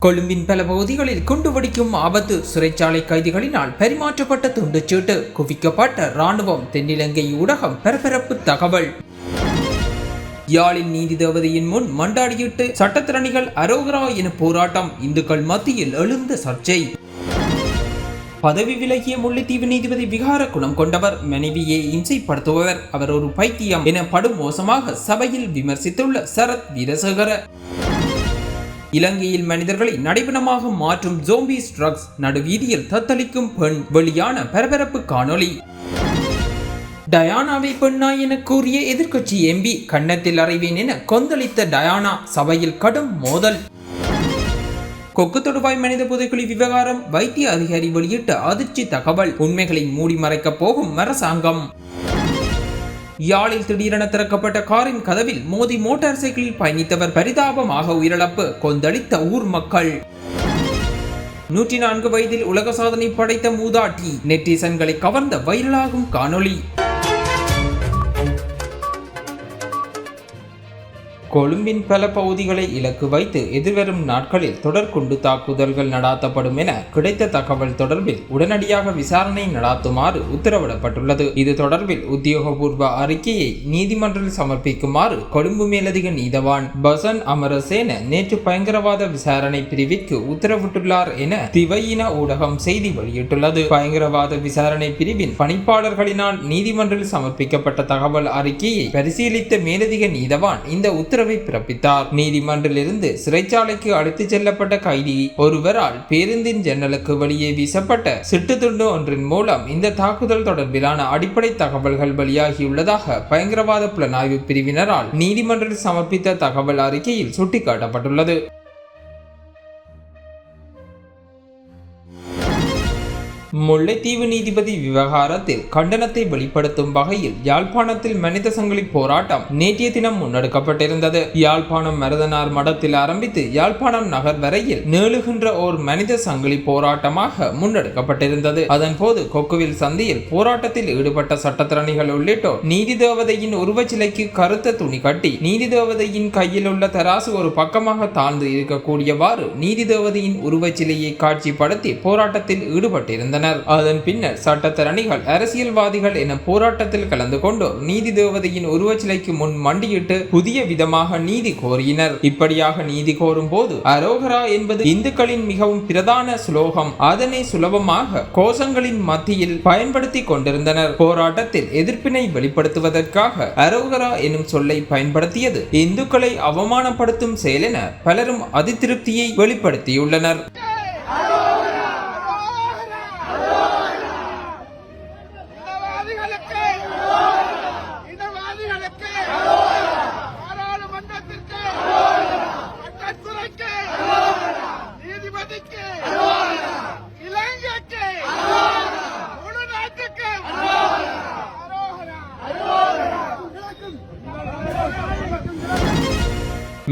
கொழும்பின் பல பகுதிகளில் குண்டு வெடிக்கும் ஆபத்து. சிறைச்சாலை கைதிகளினால் பரிமாற்றப்பட்ட துண்டுச்சீட்டு. குவிக்கப்பட்ட இராணுவம். தென்னிலங்கை ஊடகம் பரபரப்பு தகவல். யாழில் நீதி தேவதையின் முன் மண்டாடியிட்டு சட்டத்திறனிகள் அரோகரா என போராட்டம். இந்துக்கள் மத்தியில் எழுந்த சர்ச்சை. பதவி விலகிய முல்லைத்தீவு நீதிபதி விகார குணம் கொண்டவர். மனைவியை இம்சைப்படுத்துபவர். அவர் ஒரு பைத்தியம் என படுமோசமாக சபையில் விமர்சித்துள்ள சரத் வீரசேகர. இலங்கையில் மனிதர்களை நடைபெணமாக மாற்றும் ஜோம்பிஸ் ட்ரக்ஸ். நடுவீதியில் தத்தளிக்கும் பெண். வெளியான பரபரப்பு காணொளி. டயானாவை பெண்ணா என கூறிய எதிர்க்கட்சி எம்பி. கன்னத்தில் அறைவேன் என கொந்தளித்த டயானா. சபையில் கடும் மோதல். கொக்கு தொடுவாய் மனித புதைக்குழி விவகாரம். வைத்திய அதிகாரி வெளியிட்ட அதிர்ச்சி தகவல். உண்மைகளை மூடி மறைக்கப் போகும் அரசாங்கம். யாழில் திடீரென திறக்கப்பட்ட காரின் கதவில் மோதி மோட்டார் சைக்கிளில் பயணித்தவர் பரிதாபமாக உயிரிழப்பு. கொந்தளித்த ஊர் மக்கள். 104 வயதில் உலக சாதனை படைத்த மூதாட்டி. நெட்டிசன்களை கவர்ந்த வைரலாகும் காணொளி. கொழும்பின் பல பகுதிகளை இலக்கு வைத்து எதிர்வரும் நாட்களில் தொடர்குண்டு தாக்குதல்கள் நடாத்தப்படும் என கிடைத்த தகவல் தொடர்பில் உடனடியாக விசாரணை நடாத்துமாறு உத்தரவிடப்பட்டுள்ளது. இது தொடர்பில் உத்தியோகபூர்வ அறிக்கையை நீதிமன்றில் சமர்ப்பிக்குமாறு கொழும்பு மேலதிக நீதவான் பசன் அமரசேன நேற்று பயங்கரவாத விசாரணை பிரிவிற்கு உத்தரவிட்டுள்ளார் என திவையின ஊடகம் செய்தி வெளியிட்டுள்ளது. பயங்கரவாத விசாரணை பிரிவின் பணிப்பாளர்களினால் நீதிமன்றில் சமர்ப்பிக்கப்பட்ட தகவல் அறிக்கையை பரிசீலித்த மேலதிக நீதவான் இந்த உத்தரவை பிறப்பித்தார். நீதிமன்றிலிருந்து சிறைச்சாலைக்கு அழைத்துச் செல்லப்பட்ட கைதி ஒருவரால் பேருந்தின் ஜன்னலுக்கு வெளியே வீசப்பட்ட சிட்டுத்துண்டு ஒன்றின் மூலம் இந்த தாக்குதல் தொடர்பிலான அடிப்படை தகவல்கள் வெளியாகியுள்ளதாக பயங்கரவாத புலனாய்வு பிரிவினரால் நீதிமன்றில் சமர்ப்பித்த தகவல் அறிக்கையில் சுட்டிக்காட்டப்பட்டுள்ளது. முல்லைத்தீவு நீதிபதி விவகாரத்தில் கண்டனத்தை வெளிப்படுத்தும் வகையில் யாழ்ப்பாணத்தில் மனித சங்கிலி போராட்டம் நேற்றைய தினம் முன்னெடுக்கப்பட்டிருந்தது. யாழ்ப்பாணம் மருதனார் மடத்தில் ஆரம்பித்து யாழ்ப்பாணம் நகர் வரையில் நீளுகின்ற ஓர் மனித சங்கிலி போராட்டமாக முன்னெடுக்கப்பட்டிருந்தது. அதன் போது கொக்குவில் சந்தையில் போராட்டத்தில் ஈடுபட்ட சட்டத்திறனிகள் உள்ளிட்டோர் நீதி தேவதையின் உருவச்சிலைக்கு கருத்த துணி கட்டி நீதி தேவதையின் கையில் உள்ள தராசு ஒரு பக்கமாக தாழ்ந்து இருக்கக்கூடியவாறு நீதி தேவதையின் உருவச்சிலையை காட்சிப்படுத்தி போராட்டத்தில் ஈடுபட்டிருந்தனர். அதன் பின்னர் சட்டத்தரணிகள் அரசியல்வாதிகள் என போராட்டத்தில் கலந்து கொண்டு நீதி தேவதையின் உருவச்சிலைக்கு முன் மண்டியிட்டு புதிய விதமாக நீதி கோரினர். இப்படியாக நீதி கோரும் போது அரோகரா என்பது இந்துக்களின் மிகவும் பிரதான சுலோகம். அதனை சுலபமாக கோஷங்களின் மத்தியில் பயன்படுத்தி கொண்டிருந்தனர். போராட்டத்தில் எதிர்ப்பினை வெளிப்படுத்துவதற்காக அரோகரா எனும் சொல்லை பயன்படுத்தியது இந்துக்களை அவமானப்படுத்தும் செயல் என பலரும் அதிருப்தியை வெளிப்படுத்தியுள்ளனர்.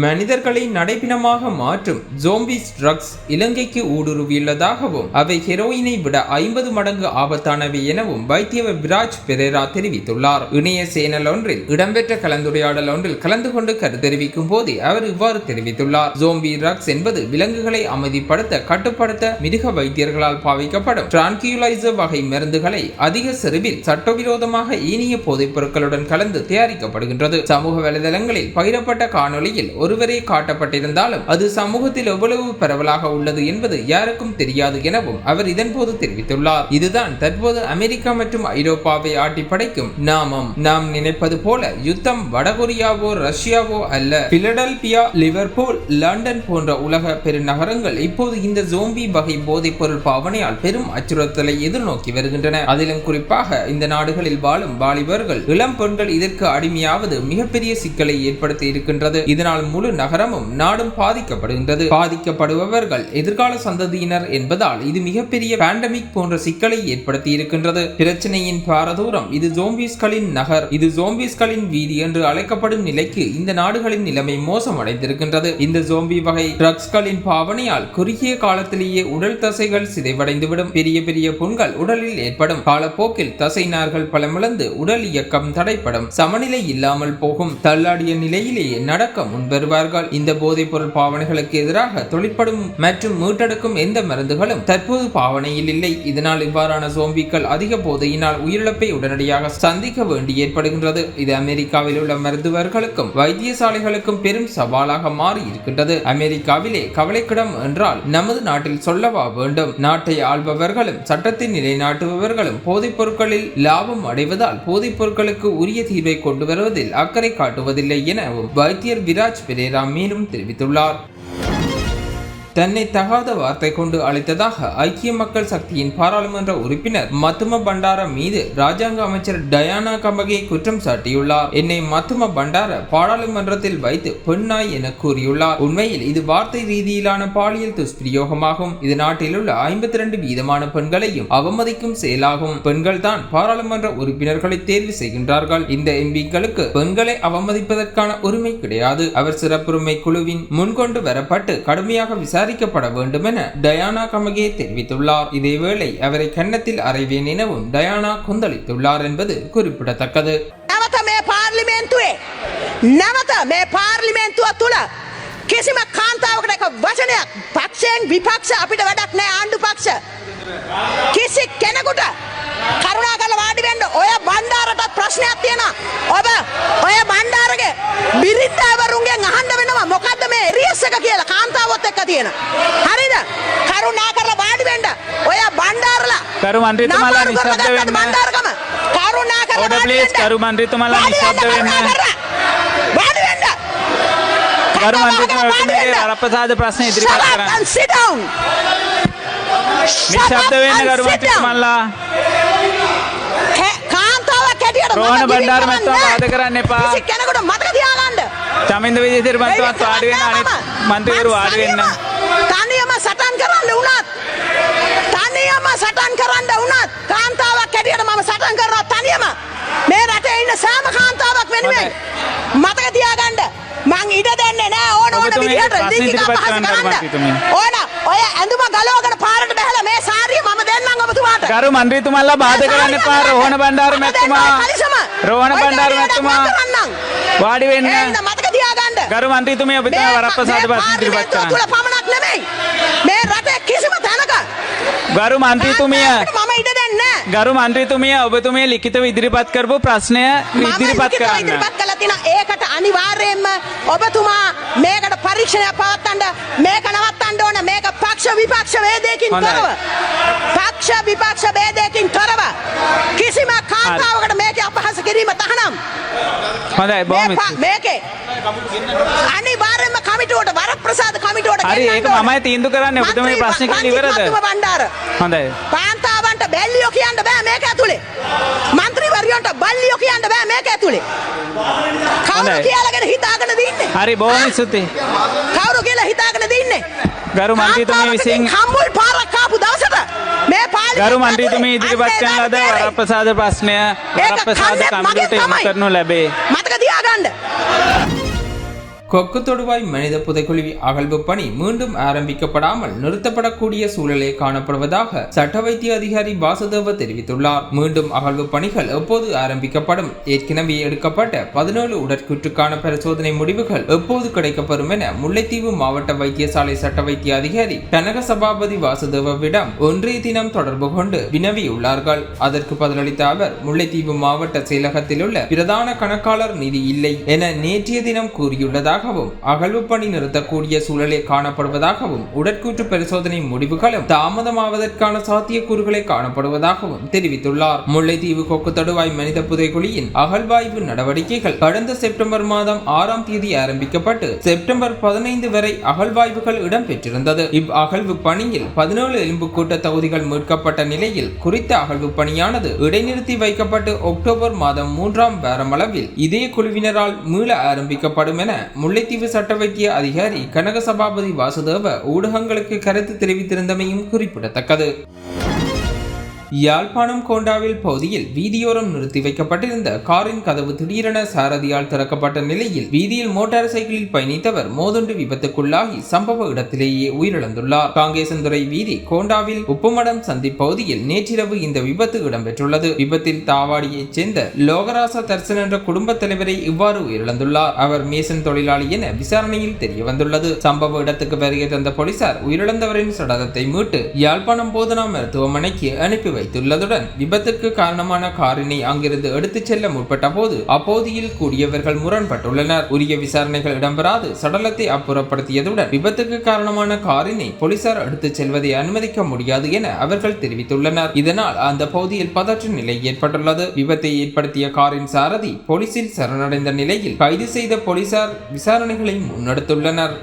மனிதர்களை நடைபிணமாக மாற்றும் ஜோம்பிஸ் ட்ரக்ஸ் இலங்கைக்கு ஊடுருவியுள்ளதாகவும் அவை ஹெரோயினை விட 50 மடங்கு ஆபத்தானவை எனவும் வைத்தியர் விராஜ் பெரேரா தெரிவித்துள்ளார். இணைய சேனல் ஒன்றில் இடம்பெற்ற கலந்துரையாடல் ஒன்றில் கலந்து கொண்டு கருத்து தெரிவிக்கும் போது அவர் இவ்வாறு தெரிவித்துள்ளார். ஜோம்பி ட்ரக்ஸ் என்பது விலங்குகளை அமைதிப்படுத்த கட்டுப்படுத்த மிருக வைத்தியர்களால் பாவிக்கப்படும் டிரான்குலைசர் வகை மருந்துகளை அதிக செறிவில் சட்டவிரோதமாக ஏனைய போதைப் பொருட்களுடன் கலந்து தயாரிக்கப்படுகின்றது. சமூக வலைதளங்களில் பகிரப்பட்ட காணொலியில் ஒருவரே காட்டப்பட்டிருந்தாலும் அது சமூகத்தில் எவ்வளவு பரவலாக உள்ளது என்பது யாருக்கும் தெரியாது எனவும் அவர் இதன்போது தெரிவித்துள்ளார். இதுதான் தற்போது அமெரிக்கா மற்றும் ஐரோப்பாவை ஆட்டி படைக்கும் நாமம். நாம் நினைப்பது போல யுத்தம் வடகொரியாவோ ரஷ்யாவோ அல்ல. பிலடெல்பியா, லிவர்பூல், லண்டன் போன்ற உலக பெருநகரங்கள் இப்போது இந்த ஜோம்பி வகை போதைப் பொருள் பாவனையால் பெரும் அச்சுறுத்தலை எதிர்நோக்கி வருகின்றன. அதிலும் குறிப்பாக இந்த நாடுகளில் வாழும் வாலிபர்கள் இளம் பெண்கள் இதற்கு அடிமையாவது மிகப்பெரிய சிக்கலை ஏற்படுத்தி இருக்கின்றது. இதனால் முழு நகரமும் நாடும் பாதிக்கப்படுகின்றது. பாதிக்கப்படுபவர்கள் எதிர்கால சந்ததியினர் என்பதால் இது மிகப்பெரிய பேண்டமிக் போன்ற சிக்கலை ஏற்படுத்தி இருக்கின்றது. பிரச்சனையின் பாரதூரம் இது ஜோம்பிஸ்களின் நகர், இது ஜோம்பிஸ்களின் வீதி என்று அழைக்கப்படும் நிலைக்கு இந்த நாடுகளின் நிலைமை மோசமடைந்திருக்கின்றது. இந்த ஜோம்பி வகை ட்ரக்ஸ்களின் பாவனையால் குறுகிய காலத்திலேயே உடல் தசைகள் சிதைவடைந்துவிடும். பெரிய பெரிய புண்கள் உடலில் ஏற்படும். காலப்போக்கில் தசை நார்கள் பலமிழந்து உடல் இயக்கம் தடைப்படும். சமநிலை இல்லாமல் போகும். தள்ளாடிய நிலையிலேயே நடக்க முன்வரும். வருவார்கள். இந்த போதைப் பொருள் பாவனைகளுக்கு எதிராக தொழிற்படும் மற்றும் மீட்டெடுக்கும் எந்த மருந்துகளும் தற்போது பாவனையில் இல்லை. இதனால் இவ்வாறான சோம்பிக்கள் அதிக போதையினால் உயிரிழப்பை உடனடியாக சந்திக்க வேண்டி ஏற்படுகின்றது. இது அமெரிக்காவில் உள்ள மருத்துவர்களுக்கும் வைத்தியசாலைகளுக்கும் பெரும் சவாலாக மாறி இருக்கின்றது. அமெரிக்காவிலே கவலைக்கிடம் என்றால் நமது நாட்டில் சொல்லவா வேண்டும். நாட்டை ஆள்பவர்களும் சட்டத்தை நிலைநாட்டுபவர்களும் போதைப் பொருட்களில் லாபம் அடைவதால் போதைப் பொருட்களுக்கு உரிய தீர்வை கொண்டு வருவதில் அக்கறை காட்டுவதில்லை எனவும் வைத்தியர் விராஜ் பெரேரா மேலும் தெரிவித்துள்ளார். தன்னை தகாத வார்த்தை கொண்டு அழைத்ததாக ஐக்கிய மக்கள் சக்தியின் பாராளுமன்ற உறுப்பினர் மத்தும பண்டார மீது ராஜாங்க அமைச்சர் டயானா கமகே குற்றம் சாட்டியுள்ளார். என்னை மத்தும பண்டார பாராளுமன்றத்தில் வைத்து பெண்ணாய் என கூறியுள்ளார். உண்மையில் இது வார்த்தை ரீதியிலான பாலியல் துஷ்பிரயோகமாகும். இது நாட்டில் உள்ள 52% பெண்களையும் அவமதிக்கும் செயலாகும். பெண்கள் தான் பாராளுமன்ற உறுப்பினர்களை தேர்வு செய்கின்றார்கள். இந்த எம்பிக்களுக்கு பெண்களை அவமதிப்பதற்கான உரிமை கிடையாது. அவர் சிறப்புரிமை குழுவின் முன்கொண்டு வரப்பட்டு கடுமையாக விசாரிக்கப்பட வேண்டும் என டயானா கமகே தெரிவித்துள்ளார். இதேவேளை அவரை கன்னத்தில் அறைவேன் எனவும் டயானா கொந்தளித்துள்ளார் என்பது குறிப்பிடத்தக்கது. කිසිම කාන්තාවකට එක වචනයක් පක්ෂයෙන් විපක්ෂ අපිට වැඩක් නෑ ආණ්ඩු පක්ෂ කිසි කෙනෙකුට කරුණා කරලා වාඩි වෙන්න ඔය බණ්ඩාරටත් ප්‍රශ්නයක් තියෙනවා ඔබ ඔය බණ්ඩාරගේ බිරින්දවරුන්ගෙන් අහන්න වෙනවා මොකද්ද මේ එරියස් එක කියලා කාන්තාවොත් එක්ක තියෙන හරිද කරුණා කරලා වාඩි වෙන්න ඔය බණ්ඩාරලා කරු මන්ත්‍රීතුමාලා නිශ්ශබ්ද වෙන්න බණ්ඩාරකම කරුණා කරලා ඕඩර් ප්ලීස් කරු මන්ත්‍රීතුමාලා නිශ්ශබ්ද වෙන්න වාඩි වෙන්න කරු මන්ත්‍රීතුමාලා වරප්‍රසාද ප්‍රශ්න ඉදිරිපත් කරන්න නිශ්ශබ්ද වෙන්න කරු මන්ත්‍රීතුමාලා කාන්තාවක් හැටියට රෝහණ බණ්ඩාර මැතිතුමා වාද කරන්න එපා කිසි කෙනෙකුට මතක තියාගන්න චමින්ද විජේසිරි මන්ත්‍රීතුමාත් වාඩි වෙන්න අනිත් මන්ත්‍රීවරු වාඩි වෙන්න තනියම සටන් කරන්න වුණත් තනියම සටන් කරන්න වුණත් කාන්තාවක් හැටියට මම සටන් කරනවා තනියම මේ රටේ ඉන්න සෑම කාන්තාවක් වෙනුවෙන් මතක තියාගන්න මං ඉඩ දෙන්නේ නෑ ඕන විදිහට ලිංගික අපහාස කරන්න ඕන ඔය ඇඳුම ගලවගෙන පාරට බහලා මේ සාරිය මම දෙන්නම් ඔබතුමාට කරු මන්ත්‍රීතුමාලා බාධා කරන්න එපා රෝහණ බණ්ඩාර මැතිතුමා රෝහණ බණ්ඩාර මැතිතුමා වාඩි වෙන්න මතක තියාගන්න කරු මන්ත්‍රීතුමිය ඔබතුමා වරප්‍රසාද ප්‍රශ්න ඉදිරිපත් කරන්න තුල පමණක් නෙමෙයි මේ රටේ කිසිම තැනක ගරු මන්ත්‍රීතුමිය මම ඉඩ දෙන්නේ ගරු මන්ත්‍රීතුමිය ඔබතුමිය ලිඛිතව ඉදිරිපත් කරපු ප්‍රශ්නය ඉදිරිපත් කරන්න ඉදිරිපත් කළා තියෙනවා ඒකට අනිවාර්යයෙන්ම ඔබතුමා මේකට පරීක්ෂණයක් පවත්වන්න මේක නවත්තන්න ඕන මේක පක්ෂ විපක්ෂ වේදයකින් තොරව පක්ෂ විපක්ෂ වේදයකින් තොරව කිසිම කාන්තාවකට මේක අපහාස කිරීම තහනම් හොඳයි බොහොම මේකේ අනිවාර්යයෙන්ම කමිටුවට වරප්‍රසාද කමිටුවට හරි ඒක මමයි තීන්දුව කරන්නේ ඔබතුමා මේ ප්‍රශ්නේ කියලා ඉවරද හොඳයි කාන්තාවන්ට බැල්ලියෝ කියන්න බෑ මේක ඇතුලේ මන්ත්‍රීවරයන්ට බල්ලියෝ කියන්න බෑ මේක ඇතුලේ කවුරු කියලාගෙන හිතාගෙන දින්නේ හරි බොහොම ස්තුතියි කවුරු කියලා හිතාගෙන දින්නේ ගරු මන්ත්‍රීතුමිය විසින් හම්බුල් පාරක් කාපු දවසට මේ පාර්ලිමේන්තුවේ ගරු මන්ත්‍රීතුමිය ඉදිරිපත් කරන ලද වරප්‍රසාද ප්‍රශ්නය වරප්‍රසාද කමිටුවට යොමු කරනු ලැබේ මතක තියාගන්න கொக்கு தொடுவாய் மனித புதைக்குழி அகழ்வு பணி மீண்டும் ஆரம்பிக்கப்படாமல் நிறுத்தப்படக்கூடிய சூழலே காணப்படுவதாக சட்ட வைத்திய அதிகாரி வாசுதேவ தெரிவித்துள்ளார். மீண்டும் அகழ்வு பணிகள் எப்போது ஆரம்பிக்கப்படும், ஏற்கனவே எடுக்கப்பட்ட 17 உடற்கூற்றுக்கான பரிசோதனை முடிவுகள் எப்போது கிடைக்கப்படும் என முல்லைத்தீவு மாவட்ட வைத்தியசாலை சட்ட வைத்திய அதிகாரி கனக சபாபதி வாசுதேவவிடம் ஒன்றைய தினம் தொடர்பு கொண்டு வினவியுள்ளார்கள். அதற்கு பதிலளித்த அவர் முல்லைத்தீவு மாவட்ட செயலகத்தில் உள்ள பிரதான கணக்காளர் நிதி இல்லை என நேற்றைய தினம் கூறியுள்ளதாக அகழ்வு பணி நிறுத்தக்கூடிய சூழலே காணப்படுவதாகவும் உடற்கூற்று பரிசோதனை முடிவுகளும் தாமதமாவதற்கான சாத்தியக்கூறுகளை காணப்படுவதாகவும் தெரிவித்துள்ளார். முல்லைத்தீவு கொக்கு தடுவாய் மனித புதைக்குழியின் அகழ்வாய்வு நடவடிக்கைகள் கடந்த செப்டம்பர் மாதம் 6ஆம் தேதி ஆரம்பிக்கப்பட்டு செப்டம்பர் 15 வரை அகழ்வாய்வுகள் இடம்பெற்றிருந்தது. இவ் அகழ்வு பணியில் 17 எலும்புக்கூட்ட தொகுதிகள் மீட்கப்பட்ட நிலையில் குறித்த அகழ்வு பணியானது இடைநிறுத்தி வைக்கப்பட்டு அக்டோபர் மாதம் 3ஆம் வாரமளவில் இதே குழுவினரால் மீள ஆரம்பிக்கப்படும் என முல்லைத்தீவு சட்ட வைத்திய அதிகாரி கனக சபாபதி வாசுதேவ ஊடகங்களுக்கு கருத்து தெரிவித்திருந்தமையும் குறிப்பிடத்தக்கது. யாழ்ப்பாணம் கோண்டாவில் பகுதியில் வீதியோரம் நிறுத்தி வைக்கப்பட்டிருந்த காரின் கதவு திடீரென சாரதியால் திறக்கப்பட்ட நிலையில் வீதியில் மோட்டார் சைக்கிளில் பயணித்தவர் மோதுண்டு விபத்துக்குள்ளாகி சம்பவ இடத்திலேயே உயிரிழந்துள்ளார். காங்கேசன்துறை வீதி கோண்டாவில் உப்புமடம் சந்தி பகுதியில் நேற்றிரவு இந்த விபத்து இடம்பெற்றுள்ளது. விபத்தில் தாவாடியைச் சேர்ந்த லோகராசா தர்சன் என்ற குடும்ப தலைவரை இவ்வாறு உயிரிழந்துள்ளார். அவர் மேசன் தொழிலாளி என விசாரணையில் தெரிய வந்துள்ளது. சம்பவ இடத்துக்கு வருகை தந்த போலீசார் உயிரிழந்தவரின் சடலத்தை மீட்டு யாழ்ப்பாணம் போதனா மருத்துவமனைக்கு அனுப்பி வைத்துள்ளதுடன் விபத்துக்கு காரணமான காரினை அங்கிருந்து எடுத்துச் செல்ல முற்பட்ட போது அப்போதியில் கூடியவர்கள் முரண்பட்டுள்ளனர். உரிய விசாரணைகள் இடம்பெறாது சடலத்தை அப்புறப்படுத்தியதுடன் விபத்துக்கு காரணமான காரினை போலீசார் எடுத்துச் செல்வதை அனுமதிக்க முடியாது என அவர்கள் தெரிவித்துள்ளனர். இதனால் அந்த பகுதியில் பதற்ற நிலை ஏற்பட்டுள்ளது. விபத்தை ஏற்படுத்திய காரின் சாரதி போலீசில் சரணடைந்த நிலையில் கைது செய்த போலீசார் விசாரணைகளை முன்னெடுத்துள்ளனர்.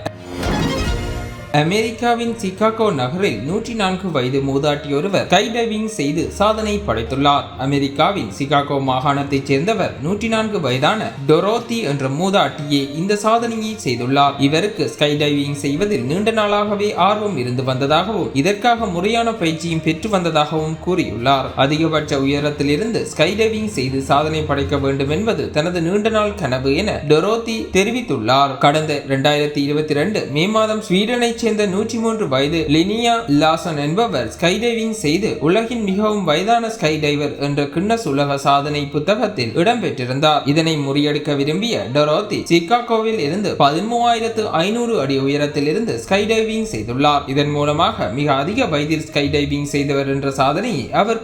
அமெரிக்காவின் சிகாகோ நகரில் 104 வயது மூதாட்டியொருவர் ஸ்கை டைவிங் செய்து சாதனை படைத்துள்ளார். அமெரிக்காவின் சிகாகோ மாகாணத்தைச் சேர்ந்தவர் 104 வயதான டொரோத்தி என்ற மூதாட்டியே இந்த சாதனையை செய்துள்ளார். இவருக்கு ஸ்கை டைவிங் செய்வதில் நீண்ட நாளாகவே ஆர்வம் இருந்து வந்ததாகவும் இதற்காக முறையான பயிற்சியும் பெற்று வந்ததாகவும் கூறியுள்ளார். அதிகபட்ச உயரத்தில் இருந்து ஸ்கை டைவிங் செய்து சாதனை படைக்க வேண்டும் என்பது தனது நீண்ட நாள் கனவு என டொரோத்தி தெரிவித்துள்ளார். கடந்த 2022 மே மாதம் ஸ்வீடனை சேர்ந்த 103 வயது லினியா லாசன் என்பவர் ஸ்கை டைவிங் செய்து உலகின் மிகவும் வயதான ஸ்கை டைவர் என்ற கின்னஸ் உலக சாதனை புத்தகத்தில் இடம்பெற்றிருந்தார். இதனை முறியடிக்க விரும்பிய டொரோத்தி சிகாகோவில் இருந்து 13,500 அடி உயரத்தில் இருந்து ஸ்கை டைவிங் செய்துள்ளார். இதன் மூலமாக மிக அதிக வயதில் ஸ்கை டைவிங் செய்தவர் என்ற சாதனையை அவர்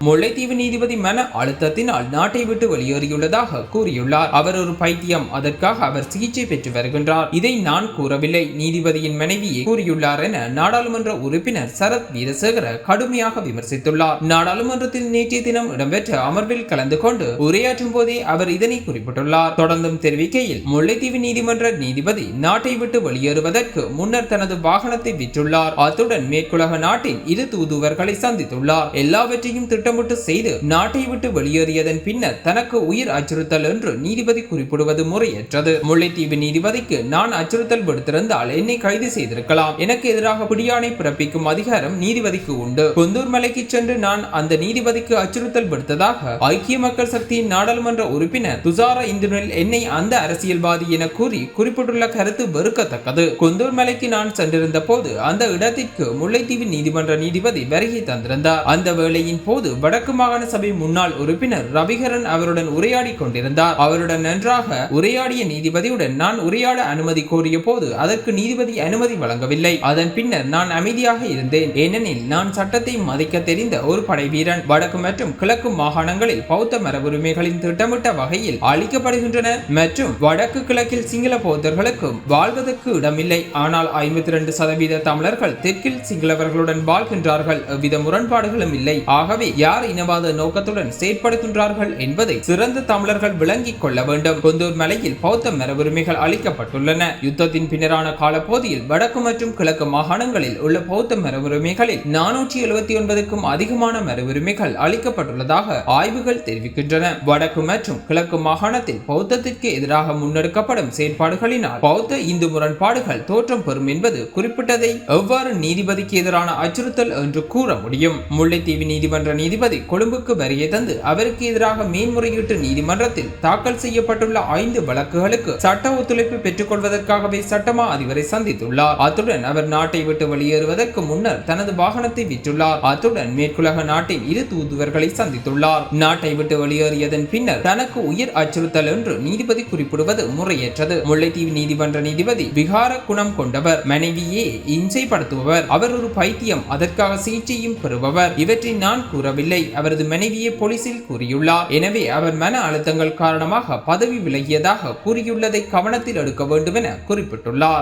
முல்லைத்தீவு நீதிபதி மன அழுத்தத்தினால் நாட்டை விட்டு வெளியேறியுள்ளதாக கூறியுள்ளார். அவர் ஒரு பைத்தியம், அதற்காக அவர் சிகிச்சை பெற்று வருகின்றார். இதை நான் கூறவில்லை, நீதிபதியின் மனைவியை கூறியுள்ளார் என நாடாளுமன்ற உறுப்பினர் சரத் வீரசேகர கடுமையாக விமர்சித்துள்ளார். நாடாளுமன்றத்தில் நேற்றைய தினம் இடம்பெற்ற அமர்வில் கலந்து கொண்டு உரையாற்றும் போதே அவர் இதனை குறிப்பிட்டுள்ளார். தொடர்ந்தும் தெரிவிக்கையில் முல்லைத்தீவு நீதிமன்ற நீதிபதி நாட்டை விட்டு வெளியேறுவதற்கு முன்னர் தனது வாகனத்தை விற்றுள்ளார். அத்துடன் மேற்குலக நாட்டின் 2 தூதுவர்களை சந்தித்துள்ளார். எல்லாவற்றையும் திட்டமிட்டு செய்து நாட்டை விட்டு வெளியேறியதன் பின்னர் தனக்கு உயிர் அச்சுறுத்தல் என்று நீதிபதி குறிப்பிடுவது முறையற்றது. முல்லைத்தீவு நீதிபதிக்கு நான் அச்சுறுத்தல் விடுத்திருந்தால் என்னை கைது செய்திருக்கலாம். எனக்கு எதிராக பிடியாணை பிறப்பிக்கும் அதிகாரம் நீதிபதிக்கு உண்டு. கொந்தூர் மலைக்கு சென்று நான் அந்த நீதிபதிக்கு அச்சுறுத்தல் விடுத்ததாக ஐக்கிய மக்கள் சக்தியின் நாடாளுமன்ற உறுப்பினர் துஷார இந்துனில் என்னை அந்த அரசியல்வாதி என கூறி குறிப்பிட்டுள்ள கருத்து வெறுக்கத்தக்கது. கொந்தூர் மலைக்கு நான் சென்றிருந்த போது அந்த இடத்திற்கு முல்லைத்தீவு நீதிமன்ற நீதிபதி வருகை தந்திருந்தார். அந்த வேளையின் போது வடக்கு மாகாண சபை முன்னாள் உறுப்பினர் ரவிகரன் அவருடன் உரையாடி கொண்டிருந்தார். அவருடன் நன்றாக உரையாடிய நீதிபதியுடன் நான் உரையாட அனுமதி கோரிய போது அதற்கு நீதிபதி அனுமதி வழங்கவில்லை. அதன் பின்னர் நான் அமைதியாக இருந்தேன். ஏனெனில் நான் சட்டத்தை மதிக்க தெரிந்த ஒரு படை வீரன். வடக்கு மற்றும் கிழக்கு மாகாணங்களில் பௌத்த மரபுரிமைகளின் திட்டமிட்ட வகையில் அளிக்கப்படுகின்றன மற்றும் வடக்கு கிழக்கில் சிங்கள பௌத்தர்களுக்கு வாழ்வதற்கு இடமில்லை. ஆனால் 52% தமிழர்கள் தெற்கில் சிங்களவர்களுடன் வாழ்கின்றார்கள். எவ்வித முரண்பாடுகளும் இல்லை. ஆகவே யார் இனவாத நோக்கத்துடன் செயற்படுகின்றார்கள் என்பதை சிறந்த தமிழர்கள் விளங்கிக் கொள்ள வேண்டும். கொந்தூர் மலையில் பௌத்த மரபுரிமைகள் அளிக்கப்பட்டுள்ளன. யுத்தத்தின் பின்னரான காலப்பகுதியில் வடக்கு மற்றும் கிழக்கு மாகாணங்களில் உள்ள பௌத்த மரபுரிமைகளில் 479க்கும் அதிகமான மரபுரிமைகள் அளிக்கப்பட்டுள்ளதாக ஆய்வுகள் தெரிவிக்கின்றன. வடக்கு மற்றும் கிழக்கு மாகாணத்தில் பௌத்தத்திற்கு எதிராக முன்னெடுக்கப்படும் செயற்பாடுகளினால் பௌத்த இந்து முரண்பாடுகள் தோற்றம் பெறும் என்பது குறிப்பிட்டதை எவ்வாறு நீதிபதிக்கு எதிரான அச்சுறுத்தல் என்று கூற முடியும்? முல்லைத்தீவு நீதிமன்ற நீதிபதி கொழும்புக்கு வருகை தந்து அவருக்கு எதிராக மேன்முறையீட்டு நீதிமன்றத்தில் தாக்கல் செய்யப்பட்டுள்ள 5 வழக்குகளுக்கு சட்ட ஒத்துழைப்பு பெற்றுக் கொள்வதற்காகவே சட்டமா அதிபரை சந்தித்துள்ளார். அத்துடன் அவர் நாட்டை விட்டு வெளியேறுவதற்கு முன்னர் தனது வாகனத்தை விற்றுள்ளார். அத்துடன் மேற்குலக நாட்டின் 2 தூதுவர்களை சந்தித்துள்ளார். நாட்டை விட்டு வெளியேறியதன் பின்னர் தனக்கு உயிர் அச்சுறுத்தல் என்று நீதிபதி குறிப்பிடுவது முறையற்றது. முல்லைத்தீவு நீதிமன்ற நீதிபதி விகார குணம் கொண்டவர், மனைவியே இம்சைப்படுத்துபவர், அவர் ஒரு பைத்தியம், அதற்காக சிகிச்சையும் பெறுபவர். இவற்றை நான் கூறவில்லை, அவரது மனைவியை போலீசில் கூறியுள்ளார். எனவே அவர் மன அழுத்தங்கள் காரணமாக பதவி விலகியதாக கூறியுள்ளதை கவனத்தில் எடுக்க வேண்டும் என குறிப்பிட்டுள்ளார்.